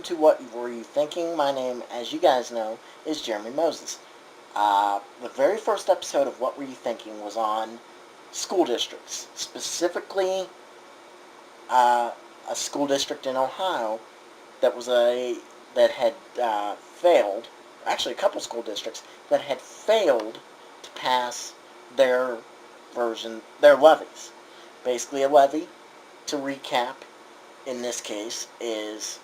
to What Were You Thinking? My name, as you guys know, is Jeremy Moses. The very first episode of What Were You Thinking was on school districts, specifically a school district in Ohio that had failed. Actually, a couple school districts that had failed to pass their levies. Basically, a levy, to recap, in this case, is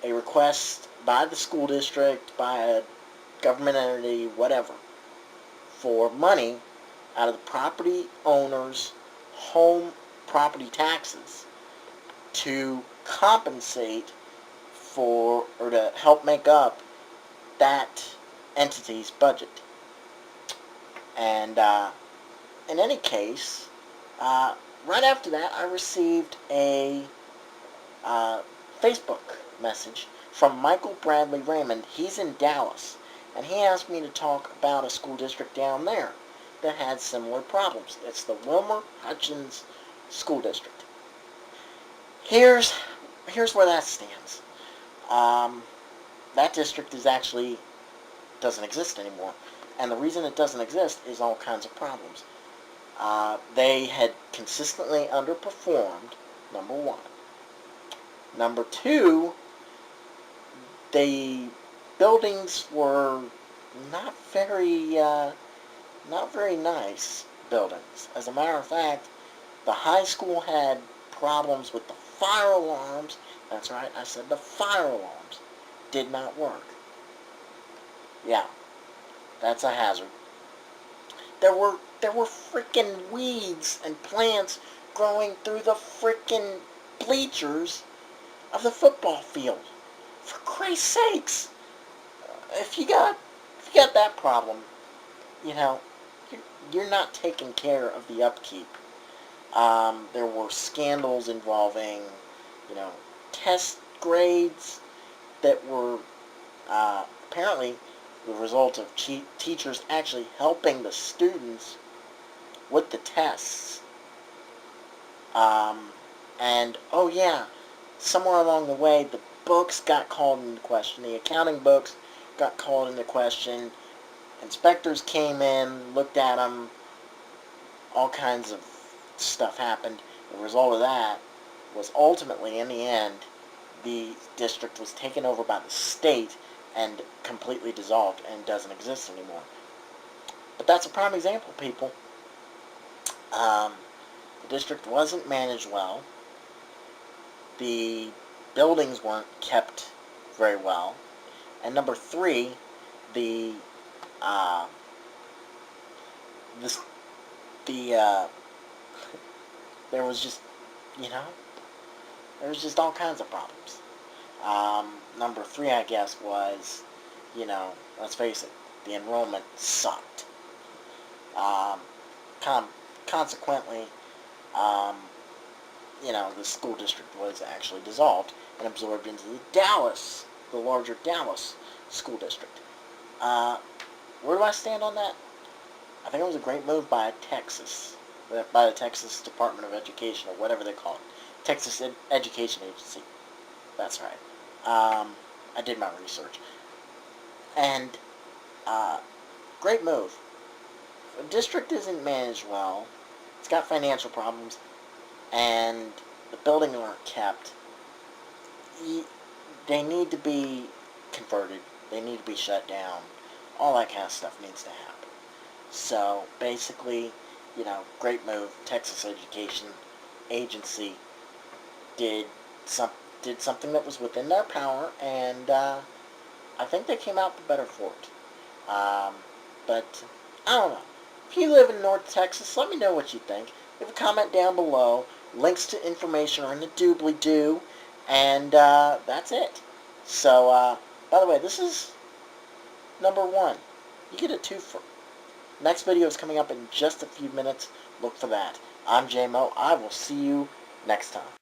a request by the school district, by a government entity, whatever, for money out of the property owner's home property taxes to compensate for, or to help make up that entity's budget. And in any case, right after that, I received a Facebook message from Michael Bradley Raymond. He's in Dallas, and he asked me to talk about a school district down there that had similar problems. It's the Wilmer-Hutchins School District. Here's where that stands. That district doesn't exist anymore, and the reason it doesn't exist is all kinds of problems. They had consistently underperformed, number one. Number two, the buildings were not very nice buildings. As a matter of fact, the high school had problems with the fire alarms. That's right, I said the fire alarms did not work. Yeah, that's a hazard. There were freaking weeds and plants growing through the freaking bleachers of the football field. For Christ's sakes, if you got that problem, you're not taking care of the upkeep. There were scandals involving, test grades that were apparently the result of teachers actually helping the students with the tests. And, oh yeah, somewhere along the way, the books got called into question. The accounting books got called into question. Inspectors came in, looked at them. All kinds of stuff happened. The result of that was ultimately, in the end, the district was taken over by the state and completely dissolved and doesn't exist anymore. But that's a prime example, people. The district wasn't managed well. The buildings weren't kept very well. And number three, there was just, there was just all kinds of problems. Number three, I guess, was, let's face it, the enrollment sucked. Consequently, the school district was actually dissolved and absorbed into the larger Dallas school district. Where do I stand on that? I think it was a great move by the Texas Department of Education, or whatever they call it. Texas Education Agency. That's right. I did my research. And, great move. If a district isn't managed well, it's got financial problems, and the buildings aren't kept, they need to be converted. They need to be shut down. All that kind of stuff needs to happen. So, basically, great move. Texas Education Agency did something that was within their power, and I think they came out the better for it. But, I don't know. If you live in North Texas, let me know what you think. Leave a comment down below. Links to information are in the doobly-doo. And that's it. So, by the way, this is number 1. You get a 2-fer. Next video is coming up in just a few minutes. Look for that. I'm J-Mo. I will see you next time.